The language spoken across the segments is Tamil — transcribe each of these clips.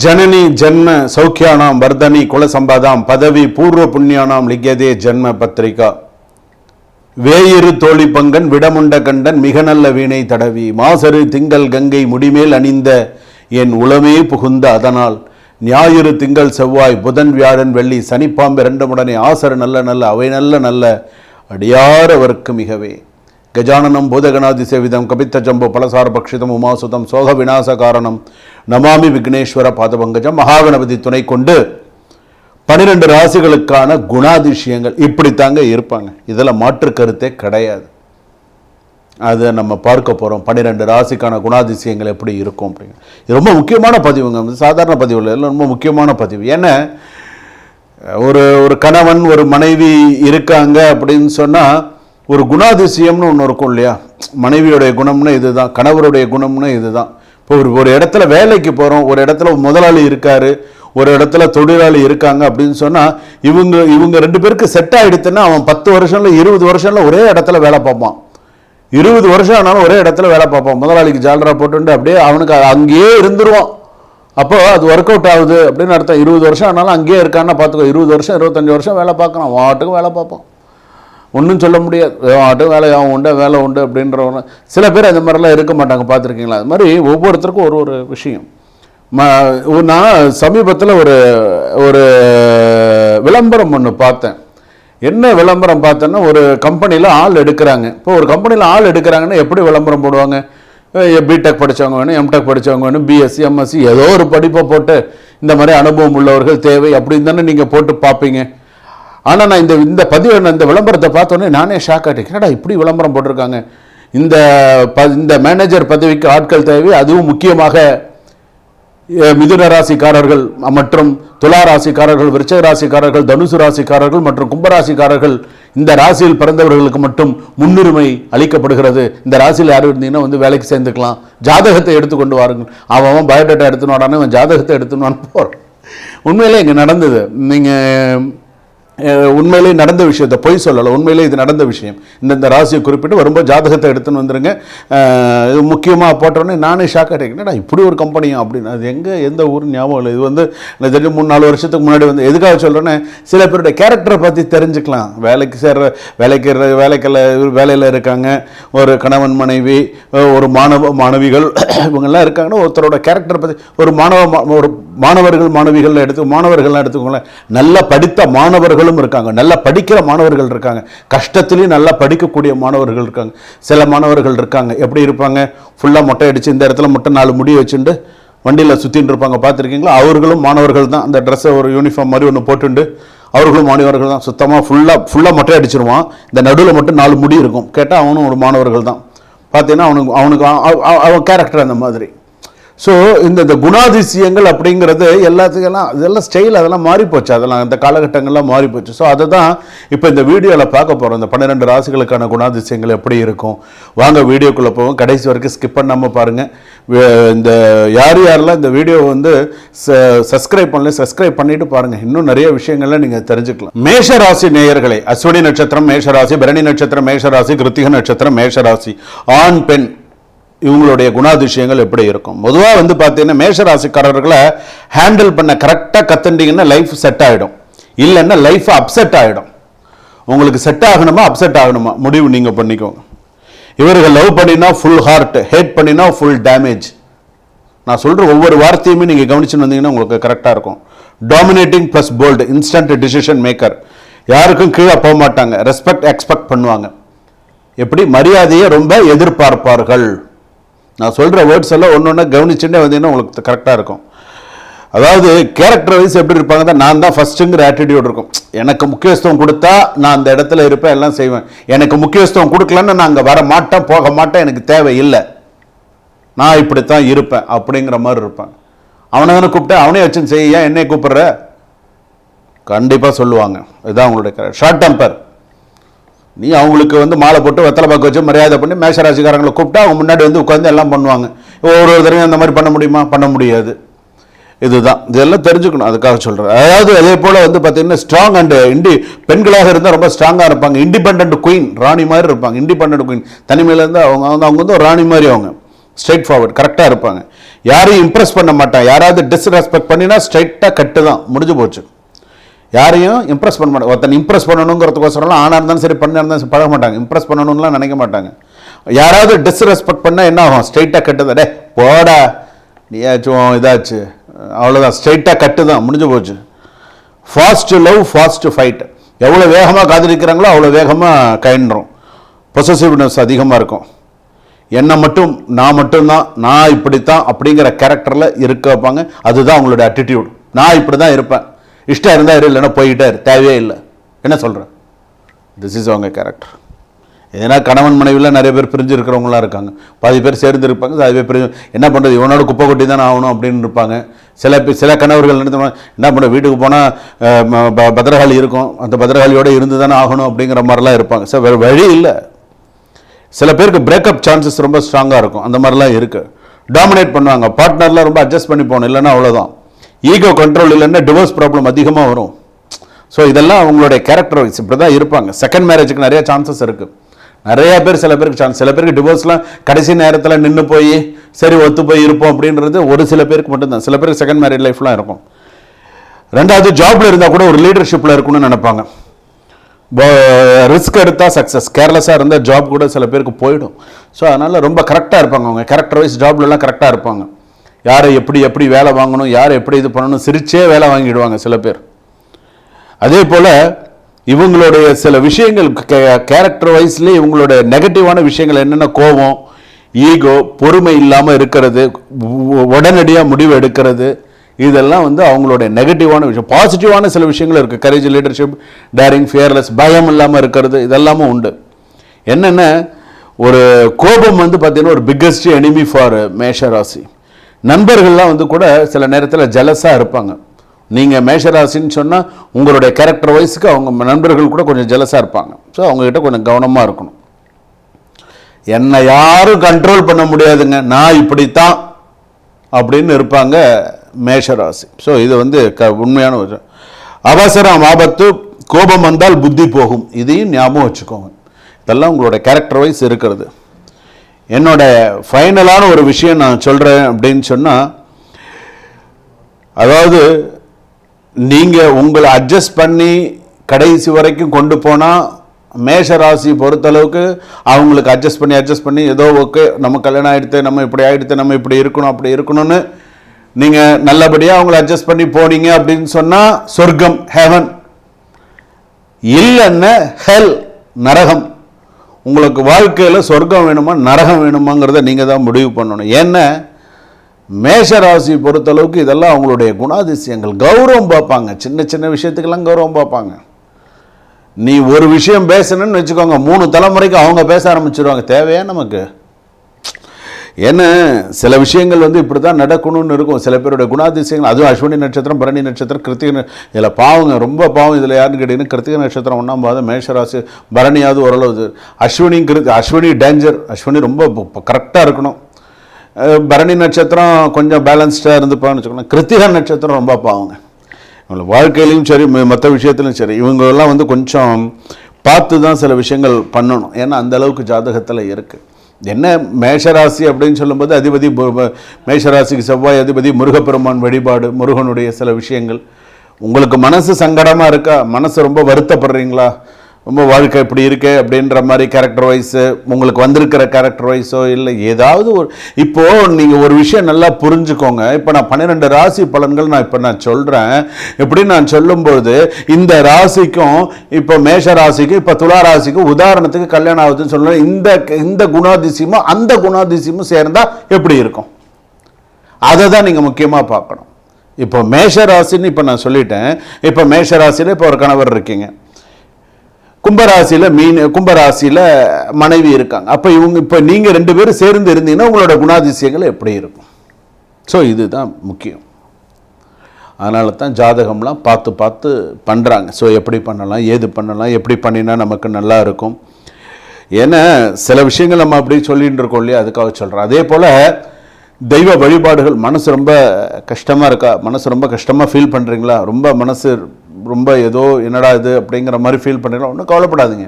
जननी जन्म सौख्यानां वर्धनी कुल संपदां पदवी पूर्व पुण्यानां लिख्यदे जन्म पत्रिका வேயிரு தோழி பங்கன் விடமுண்ட கண்டன் மிக நல்ல வீணை தடவி மாசரு திங்கள் கங்கை முடிமேல் அணிந்த என் உளமே புகுந்த அதனால் ஞாயிறு திங்கள் செவ்வாய் புதன் வியாழன் வெள்ளி சனிப்பாம்பு இரண்டுமுடனே ஆசரு நல்ல நல்ல அவை நல்ல நல்ல அடியார் அவருக்கு மிகவே கஜானனம் பூதகணாதி சேவிதம் கபித்த ஜம்பு பலசார பக்ஷிதம் உமாசுதம் சோக விநாச காரணம் நமாமி விக்னேஸ்வர பாதபங்கஜம் மகாகணபதி துணை கொண்டு 12 ராசிகளுக்கான குணாதிசயங்கள் இப்படித்தாங்க இருப்பாங்க. இதில் மாற்று கருத்தே கிடையாது. அதை நம்ம பார்க்க போகிறோம். 12 ராசிக்கான குணாதிசயங்கள் எப்படி இருக்கும் அப்படிங்க. இது ரொம்ப முக்கியமான பதிவுங்க. சாதாரண பதிவு இல்லை, ரொம்ப முக்கியமான பதிவு. ஏன்னா ஒரு கணவன் ஒரு மனைவி இருக்காங்க அப்படின்னு சொன்னால் ஒரு குணாதிசயம்னு ஒன்று இருக்கும் இல்லையா. மனைவியுடைய குணம்னு இதுதான், கணவருடைய குணம்னு இதுதான். இப்போ ஒரு இடத்துல வேலைக்கு போகிறோம், ஒரு இடத்துல முதலாளி இருக்காரு, ஒரு இடத்துல தொழிலாளி இருக்காங்க அப்படின்னு சொன்னால் இவங்க 2 பேருக்கு செட் ஆகிடுதுன்னா அவன் 10 வருஷம்ல 20 வருஷம்ல ஒரே இடத்துல வேலை பார்ப்பான். 20 வருஷம் ஆனாலும் ஒரே இடத்துல வேலை பார்ப்பான். முதலாளிக்கு ஜாலரா போட்டு அப்படியே அவனுக்கு அங்கேயே இருந்துருவான். அப்போ அது ஒர்க் அவுட் ஆகுது அப்படின்னு அர்த்தம். 20 வருஷம் ஆனாலும் அங்கேயே இருக்கான்னு பார்த்துக்கோ. 20 வருஷம் 25 வருஷம் வேலை பார்க்கணும், வாட்டுக்கும் வேலை பார்ப்பான். ஒன்றும் சொல்ல முடியாது, வாட்டும் வேலை அவன் உண்டு வேலை உண்டு அப்படின்றவங்க. சில பேர் அந்த மாதிரிலாம் இருக்க மாட்டாங்க, பார்த்துருக்கீங்களா? அது மாதிரி ஒவ்வொருத்தருக்கும் ஒரு விஷயம். நான் சமீபத்தில் ஒரு விளம்பரம் ஒன்று பார்த்தேன். என்ன விளம்பரம் பார்த்தேன்னா, ஒரு கம்பெனியில் ஆள் எடுக்கிறாங்க. இப்போ ஒரு கம்பெனியில் ஆள் எடுக்கிறாங்கன்னா எப்படி விளம்பரம் போடுவாங்க? பிடெக் படித்தவங்க வேணும், எம்டெக் படித்தவங்க வேணும், பிஎஸ்சி எம்எஸ்சி ஏதோ ஒரு படிப்பை போட்டு இந்த மாதிரி அனுபவம் உள்ளவர்கள் தேவை அப்படின்னு தானே நீங்கள் போட்டு பார்ப்பீங்க. ஆனால் நான் இந்த பதிவு இந்த விளம்பரத்தை பார்த்தோன்னே நானே ஷாக் ஆகிட்டேன். என்னடா இப்படி விளம்பரம் போட்டிருக்காங்க? இந்த மேனேஜர் பதவிக்கு ஆட்கள் தேவை, அதுவும் முக்கியமாக மிதுன ராசிக்காரர்கள் மற்றும் துலா ராசிக்காரர்கள், விருச்சிக ராசிக்காரர்கள், தனுசு ராசிக்காரர்கள் மற்றும் கும்பராசிக்காரர்கள், இந்த ராசியில் பிறந்தவர்களுக்கு மட்டும் முன்னுரிமை அளிக்கப்படுகிறது. இந்த ராசியில் யாரும் இருந்தீங்கன்னா வந்து வேலைக்கு சேர்ந்துக்கலாம், ஜாதகத்தை எடுத்துக்கொண்டு வாருங்கள். அவன் பயோடேட்டா எடுத்துன்னு வாடானே அவன் ஜாதகத்தை எடுத்துன்னு வான்னு போகிறான். உண்மையிலே இங்கே நடந்தது. நீங்கள் உண்மையிலே நடந்த விஷயத்தை பொய் சொல்லலை, உண்மையிலே இது நடந்த விஷயம். இந்த ராசியை குறிப்பிட்டு வரும்போது ஜாதகத்தை எடுத்துன்னு வந்துருங்க. இது முக்கியமாக போட்டோன்னே நானே ஷாக் ஆகிட்டேன். இப்படி ஒரு கம்பெனியும் அப்படின்னு. அது எந்த ஊர் ஞாபகம் இல்லை. இது வந்து எனக்கு தெரிஞ்சு 3-4 வருஷத்துக்கு முன்னாடி வந்து எதுக்காக சொல்கிறேன்னே, சில பேருடைய கேரக்டரை பற்றி தெரிஞ்சுக்கலாம். வேலையில் இருக்காங்க, ஒரு கணவன் மனைவி, ஒரு மாணவிகள் இவங்கெல்லாம் இருக்காங்கன்னா ஒருத்தரோட கேரக்டரை பற்றி ஒரு மாணவர்கள்லாம் எடுத்துக்கோங்களேன். நல்லா படித்த மாணவர்களும் இருக்காங்க, நல்லா படிக்கிற மாணவர்கள் இருக்காங்க, கஷ்டத்திலையும் நல்லா படிக்கக்கூடிய மாணவர்கள் இருக்காங்க. சில மாணவர்கள் இருக்காங்க எப்படி இருப்பாங்க, ஃபுல்லாக மொட்டை அடித்து இந்த இடத்துல மட்டும் 4 முடி வச்சுட்டு வண்டியில் சுற்றின்னு இருப்பாங்க, பார்த்துருக்கீங்களா? அவர்களும் மாணவர்கள் தான். அந்த ட்ரெஸ்ஸை ஒரு யூனிஃபார்ம் மாதிரி ஒன்று போட்டுண்டு அவர்களும் மாணவர்கள் தான். சுத்தமாக ஃபுல்லாக மொட்டை அடிச்சிருவான், இந்த நடுவில் மட்டும் 4 முடி இருக்கும். கேட்டால் அவனும் ஒரு மாணவர்கள் தான். பார்த்தீங்கன்னா அவனுக்கு அவன் கேரக்டர் அந்த மாதிரி. ஸோ இந்த குணாதிசயங்கள் அப்படிங்கிறது இதெல்லாம் ஸ்டைல் அதெல்லாம் மாறிப்போச்சு, அதெல்லாம் அந்த காலகட்டங்கள்லாம் மாறிப்போச்சு. ஸோ அதை தான் இப்போ இந்த வீடியோவில் பார்க்க போகிறோம். இந்த 12 ராசிகளுக்கான குணாதிசயங்கள் எப்படி இருக்கும். வாங்க வீடியோக்குள்ளே போவோம். கடைசி வரைக்கும் ஸ்கிப் பண்ணாமல் பாருங்கள். இந்த யாரெல்லாம் இந்த வீடியோவை வந்து சப்ஸ்கிரைப் பண்ணிட்டு பாருங்கள். இன்னும் நிறைய விஷயங்கள்லாம் நீங்கள் தெரிஞ்சுக்கலாம். மேஷராசி நேயர்களே, அஸ்வினி நட்சத்திரம் மேஷராசி, பரணி நட்சத்திரம் மேஷராசி, கிருத்திக நட்சத்திரம் மேஷராசி, ஆண் பெண் இவங்களுடைய குணாதிசயங்கள் எப்படி இருக்கும்? பொதுவாக வந்து பார்த்தீங்கன்னா மேஷராசிக்காரர்களை ஹேண்டில் பண்ண கரெக்டாக கற்றுண்டிங்கன்னா லைஃப் செட் ஆகிடும், இல்லைன்னா லைஃப் அப்செட் ஆகிடும். உங்களுக்கு செட் ஆகணுமா அப்செட் ஆகணுமா முடிவு நீங்கள் பண்ணிக்கோங்க. இவர்கள் லவ் பண்ணினா ஃபுல் ஹார்ட், ஹேட் பண்ணினா ஃபுல் டேமேஜ். நான் சொல்கிற ஒவ்வொரு வார்த்தையுமே நீங்கள் கவனிச்சுன்னு வந்தீங்கன்னா உங்களுக்கு கரெக்டாக இருக்கும். Dominating plus bold, instant decision maker, யாருக்கும் கீழே போக மாட்டாங்க, ரெஸ்பெக்ட் எக்ஸ்பெக்ட் பண்ணுவாங்க. எப்படி மரியாதையை ரொம்ப எதிர்பார்ப்பார்கள். நான் சொல்கிற வேர்ட்ஸ் எல்லாம் ஒன்று கவனிச்சுட்டே வந்தீங்கன்னா உங்களுக்கு கரெக்டாக இருக்கும். அதாவது கேரக்டர் வைஸ் எப்படி இருப்பாங்க தான், நான் தான் ஃபஸ்ட்டுங்கிற ஆட்டிடியூட் இருக்கும். எனக்கு முக்கியத்துவம் கொடுத்தா நான் அந்த இடத்துல இருப்பேன், எல்லாம் செய்வேன். எனக்கு முக்கியத்துவம் கொடுக்கலன்னு நான் அங்கே வர மாட்டேன், போக மாட்டேன், எனக்கு தேவையில்லை, நான் இப்படித்தான் இருப்பேன் அப்படிங்கிற மாதிரி இருப்பேன். அவனை தானே கூப்பிட்டேன், அவனே வச்சுன்னு செய்ய, என்னை கூப்பிட்ற கண்டிப்பாக சொல்லுவாங்க. இதுதான் அவங்களுடைய ஷார்ட் டெம்பர். நீ அவங்களுக்கு வந்து மாலை போட்டு வெத்தலை பாக்கு வச்சு மரியாதை பண்ணி மேஷராசிக்காரங்களை கூப்பிட்டா அவங்க முன்னாடி வந்து உட்காந்து எல்லாம் பண்ணுவாங்க. ஒரு தடவையும் அந்த மாதிரி பண்ண முடியுமா? பண்ண முடியாது. இதுதான், இதெல்லாம் தெரிஞ்சுக்கணும், அதுக்காக சொல்கிறேன். அதாவது அதே போல் வந்து பார்த்தீங்கன்னா ஸ்ட்ராங் அண்ட் பெண்களாக இருந்தால் ரொம்ப ஸ்ட்ராங்காக இருப்பாங்க. இண்டிபெண்ட் குயின், ராணி மாதிரி இருப்பாங்க. இண்டிபெண்ட் குயின், தனிமையில் இருந்தால் அவங்க வந்து ஒரு ராணி மாதிரி அவங்க ஸ்ட்ரைட் ஃபார்வர்ட் கரெக்டாக இருப்பாங்க. யாரையும் இம்ப்ரெஸ் பண்ண மாட்டாங்க. யாராவது டிஸ்ரெஸ்பெக்ட் பண்ணினா ஸ்ட்ரைட்டாக கட்டு தான், முடிஞ்சு போச்சு. யாரையும் இம்ப்ரெஸ் பண்ண மாட்டாங்க. ஒருத்தன் இம்ப்ரெஸ் பண்ணணுங்கிறதுக்கோசரம்லாம் ஆனாக இருந்தாலும் சரி பண்ணாக இருந்தாலும் சரி பழக மாட்டாங்க. இம்ப்ரெஸ் பண்ணணும்லாம் நினைக்க மாட்டாங்க. யாராவது டிஸ்ரெஸ்பெக்ட் பண்ணால் என்ன ஆகும்? ஸ்ட்ரைட்டாக கட்டு தான். டே போடா நீயாச்சும் இதாச்சு, அவ்வளோதான், ஸ்ட்ரைட்டாக கட்டு தான், முடிஞ்சு போச்சு. Fast love fast fight. எவ்வளோ வேகமாக காதலிக்கிறாங்களோ அவ்வளோ வேகமாக கயன்றோம். பொசசிவ்னஸ் அதிகமாக இருக்கும். என்னை மட்டும் நான் மட்டும்தான், நான் இப்படித்தான் அப்படிங்கிற கேரக்டரில் இருக்க வைப்பாங்க. அதுதான் அவங்களோட அட்டிடியூட். நான் இப்படி தான் இருப்பேன், இஷ்டம் இருந்தால் இரு, இல்லைன்னா போய்கிட்டே இரு, தேவையே இல்லை. என்ன சொல்கிறேன்? திஸ் இஸ் அவங்க கேரக்டர். ஏன்னா கணவன் மனைவியில் நிறைய பேர் பிரிஞ்சு இருக்கிறவங்களாம் இருக்காங்க. பாதி பேர் சேர்ந்து இருப்பாங்க, பாதி பேர் பிரிஞ்சு என்ன பண்ணுறது, இவனோட குப்பை கொட்டி தானே ஆகணும் அப்படின்னு இருப்பாங்க. சில கணவர்கள் என்ன பண்ண, வீட்டுக்கு போனால் பத்திரகாளி இருக்கும், அந்த பத்திரகாளியோடு இருந்து தானே ஆகணும் அப்படிங்கிற மாதிரிலாம் இருப்பாங்க. சார் வேறு வழி இல்லை. சில பேருக்கு பிரேக்கப் சான்சஸ் ரொம்ப ஸ்ட்ராங்காக இருக்கும், அந்த மாதிரிலாம் இருக்குது. டாமினேட் பண்ணுவாங்க, பார்ட்னர்லாம் ரொம்ப அட்ஜஸ்ட் பண்ணி போகணும், இல்லைன்னா அவ்வளோதான். ஈகோ கண்ட்ரோல் இல்லைன்னா டிவோர்ஸ் ப்ராப்ளம் அதிகமாக வரும். ஸோ இதெல்லாம் அவங்களுடைய கேரக்டர் வைஸ் இப்படி தான் இருப்பாங்க. செகண்ட் மேரேஜுக்கு நிறைய சான்சஸ் இருக்குது. நிறையா பேர், சில பேருக்கு சான்ஸ், சில பேருக்கு டிவோர்ஸ்லாம் கடைசி நேரத்தில் நின்று போய் சரி ஒத்து போய் இருப்போம் அப்படின்றது ஒரு சில பேருக்கு மட்டும்தான். சில பேருக்கு செகண்ட் மேரேஜ் லைஃப்லாம் இருக்கும். ரெண்டாவது ஜாப்ல இருந்தால் கூட ஒரு லீடர்ஷிப்பில் இருக்கணும்னு நினைப்பாங்க. ரிஸ்க் எடுத்தால் சக்ஸஸ், கேர்லெஸ்ஸாக இருந்தால் ஜாப் கூட சில பேருக்கு போயிடும். ஸோ அதனால் ரொம்ப கரெக்டாக இருப்பாங்க. அவங்க கேரக்டர் வைஸ் ஜாப்லலாம் கரெக்டாக இருப்பாங்க. யாரை எப்படி வேலை வாங்கணும், யாரை எப்படி இது பண்ணணும், சிரிச்சே வேலை வாங்கிடுவாங்க சில பேர். அதே போல் இவங்களுடைய சில விஷயங்கள் கேரக்டர் வைஸ்லேயே இவங்களுடைய நெகட்டிவான விஷயங்கள் என்னென்ன, கோபம், ஈகோ, பொறுமை இல்லாமல் இருக்கிறது, உடனடியாக முடிவு எடுக்கிறது, இதெல்லாம் அவங்களுடைய நெகட்டிவான விஷயம். பாசிட்டிவான சில விஷயங்கள் இருக்குது. கரேஜ், லீடர்ஷிப், டேரிங், ஃபியர்லெஸ், பயம் இல்லாமல் இருக்கிறது, இதெல்லாமும் உண்டு. என்னென்ன, ஒரு கோபம் பார்த்தீங்கன்னா ஒரு பிக்கஸ்ட் எனிமி ஃபார் மேஷராசி. நண்பர்கள்லாம் கூட சில நேரத்தில் ஜெலஸாக இருப்பாங்க. நீங்கள் மேஷராசின்னு சொன்னால் உங்களுடைய கேரக்டர் வைஸுக்கு அவங்க நண்பர்கள் கூட கொஞ்சம் ஜெலஸாக இருப்பாங்க. ஸோ அவங்ககிட்ட கொஞ்சம் கவனமாக இருக்கணும். என்னை யாரும் கண்ட்ரோல் பண்ண முடியாதுங்க, நான் இப்படித்தான் அப்படின்னு இருப்பாங்க மேஷராசி. ஸோ இது உண்மையான விஷயம். அவசரம் ஆபத்து, கோபம் வந்தால் புத்தி போகும், இதையும் ஞாபகம் வச்சுக்கோங்க. இதெல்லாம் உங்களோட கேரக்டர் வைஸ் இருக்கிறது. என்னோட ஃபைனலான ஒரு விஷயம் நான் சொல்கிறேன் அப்படின்னு சொன்னால், அதாவது நீங்கள் உங்களை அட்ஜஸ்ட் பண்ணி கடைசி வரைக்கும் கொண்டு போனால், மேஷராசி பொறுத்தளவுக்கு அவங்களுக்கு அட்ஜஸ்ட் பண்ணி ஏதோ ஓகே நம்ம கல்யாணம் ஆகிடுத்து, நம்ம இப்படி ஆகிடுத்து, நம்ம இப்படி இருக்கணும் அப்படி இருக்கணும்னு நீங்கள் நல்லபடியாக அவங்கள அட்ஜஸ்ட் பண்ணி போனீங்க அப்படின்னு சொன்னால் சொர்க்கம், ஹெவன். இல்லைன்னா ஹெல், நரகம். உங்களுக்கு வாழ்க்கையில் சொர்க்கம் வேணுமா நரகம் வேணுமாங்கிறத நீங்கள் தான் முடிவு பண்ணணும். ஏன்னா மேஷராசி பொறுத்தளவுக்கு இதெல்லாம் அவங்களுடைய குணாதிசயங்கள். கௌரவம் பார்ப்பாங்க, சின்ன சின்ன விஷயத்துக்கெல்லாம் கௌரவம் பார்ப்பாங்க. நீ ஒரு விஷயம் பேசணும்னு வச்சுக்கோங்க, 3 தலைமுறைக்கு அவங்க பேச ஆரம்பிச்சிருவாங்க. தேவையா நமக்கு? ஏன்னா சில விஷயங்கள் இப்படி தான் நடக்கணும்னு இருக்கும். சில பேருடைய குணாதிசயங்கள், அதுவும் அஸ்வினி நட்சத்திரம், பரணி நட்சத்திரம், கிருத்திகை, இதில் பாவங்க ரொம்ப பாவம். இதில் யாருன்னு கேட்டிங்கன்னா கிருத்திகை நட்சத்திரம் 1ஆம் பாதம், மேஷராசி, பரணியாவது ஓரளவு. அஸ்வினி டேஞ்சர். அஸ்வினி ரொம்ப கரெக்டாக இருக்கணும். பரணி நட்சத்திரம் கொஞ்சம் பேலன்ஸ்டாக இருந்துப்பான்னு வச்சுக்கோங்க. கிருத்திகை நட்சத்திரம் ரொம்ப பாவங்க. இவங்களை வாழ்க்கையிலையும் சரி மற்ற விஷயத்துலையும் சரி இவங்கெல்லாம் கொஞ்சம் பார்த்து தான் சில விஷயங்கள் பண்ணணும். ஏன்னா அந்த அளவுக்கு ஜாதகத்தில் இருக்குது. என்ன மேஷராசி அப்படின்னு சொல்லும்போது அதிபதி, மேஷராசிக்கு செவ்வாய் அதிபதி, முருகப்பெருமான் வழிபாடு, முருகனுடைய சில விஷயங்கள். உங்களுக்கு மனசு சங்கடமாக இருக்கா, மனசு ரொம்ப வருத்தப்படுறீங்களா, ரொம்ப வாழ்க்கை இப்படி இருக்கே அப்படின்ற மாதிரி கேரக்டர் வைஸு, உங்களுக்கு வந்திருக்கிற கேரக்டர் வைஸோ இல்லை ஏதாவது ஒரு, இப்போது நீங்கள் ஒரு விஷயம் நல்லா புரிஞ்சுக்கோங்க. இப்போ நான் 12 ராசி பலன்கள் நான் சொல்கிறேன். எப்படி நான் சொல்லும்போது இந்த ராசிக்கும் இப்போ மேஷ ராசிக்கும் இப்போ துலா ராசிக்கும் உதாரணத்துக்கு கல்யாணம் ஆகுதுன்னு சொல்கிறேன். இந்த குணாதிசயமும் அந்த குணாதிசயமும் சேர்ந்தால் எப்படி இருக்கும், அதை தான் நீங்கள் முக்கியமாக பார்க்கணும். இப்போ மேஷ ராசின்னு இப்போ நான் சொல்லிட்டேன். இப்போ மேஷ ராசியில் இப்போ ஒரு கணவர் இருக்கீங்க, கும்பராசியில் மனைவி இருக்காங்க. அப்போ இப்போ நீங்கள் 2 பேரும் சேர்ந்து இருந்தீங்கன்னா உங்களோட குணாதிசயங்கள் எப்படி இருக்கும்? ஸோ இதுதான் முக்கியம். அதனால தான் ஜாதகம்லாம் பார்த்து பண்ணுறாங்க. ஸோ எப்படி பண்ணலாம், ஏது பண்ணலாம், எப்படி பண்ணினா நமக்கு நல்லா இருக்கும். ஏன்னா சில விஷயங்கள் நம்ம அப்படி சொல்லிட்டு இருக்கோம் இல்லையா, அதுக்காக சொல்கிறேன். அதே போல் தெய்வ வழிபாடுகள். மனசு ரொம்ப கஷ்டமாக இருக்கா, மனசு ரொம்ப கஷ்டமாக ஃபீல் பண்ணுறீங்களா, ரொம்ப மனசு ரொம்ப ஏதோ என்னடா இது அப்படிங்கிற மாதிரி ஃபீல் பண்ணுறீங்களா, ஒன்றும் கவலைப்படாதீங்க.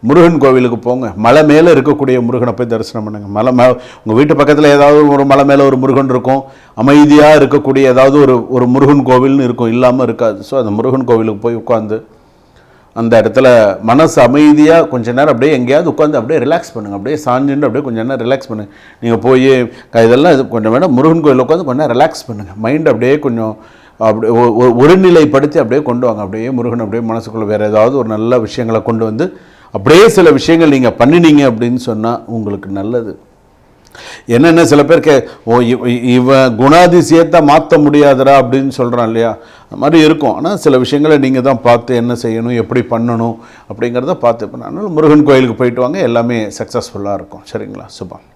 முருகன் கோவிலுக்கு போங்க, மலை மேலே இருக்கக்கூடிய முருகனை போய் தரிசனம் பண்ணுங்க. மலை உங்கள் வீட்டு பக்கத்தில் ஏதாவது ஒரு மலை மேலே ஒரு முருகன் இருக்கும், அமைதியாக இருக்கக்கூடிய ஏதாவது ஒரு முருகன் கோவில்னு இருக்கும், இல்லாமல் இருக்காது. ஸோ அந்த முருகன் கோவிலுக்கு போய் உட்காந்து அந்த இடத்துல மனசு அமைதியாக கொஞ்ச நேரம் அப்படியே எங்கேயாவது உட்காந்து அப்படியே ரிலாக்ஸ் பண்ணுங்கள். அப்படியே சாஞ்சுட்டு அப்படியே கொஞ்சம் நேரம் ரிலாக்ஸ் பண்ணுங்கள். நீங்கள் போய் இதெல்லாம் இது கொஞ்சம் வேணால் முருகன் கோயில் உட்காந்து கொஞ்சம் நேரம் ரிலாக்ஸ் பண்ணுங்கள். மைண்ட் அப்படியே கொஞ்சம் அப்படியே ஒருநிலைப்படுத்தி அப்படியே கொண்டு வாங்க. அப்படியே முருகன் அப்படியே மனசுக்குள்ளே வேறு ஏதாவது ஒரு நல்ல விஷயங்களை கொண்டு வந்து அப்படியே சில விஷயங்கள் நீங்கள் பண்ணினீங்க அப்படின்னு சொன்னால் உங்களுக்கு நல்லது. என்னென்ன சில பேர் இவன் குணாதிசயத்தை மாற்ற முடியாதரா அப்படின்னு சொல்கிறான் இல்லையா, அது மாதிரி இருக்கும். ஆனால் சில விஷயங்களை நீங்கள் தான் பார்த்து என்ன செய்யணும், எப்படி பண்ணணும் அப்படிங்கிறத பார்த்து பண்ணணும். முருகன் கோயிலுக்கு போயிட்டு வாங்க, எல்லாமே சக்ஸஸ்ஃபுல்லாக இருக்கும். சரிங்களா? சுபம்.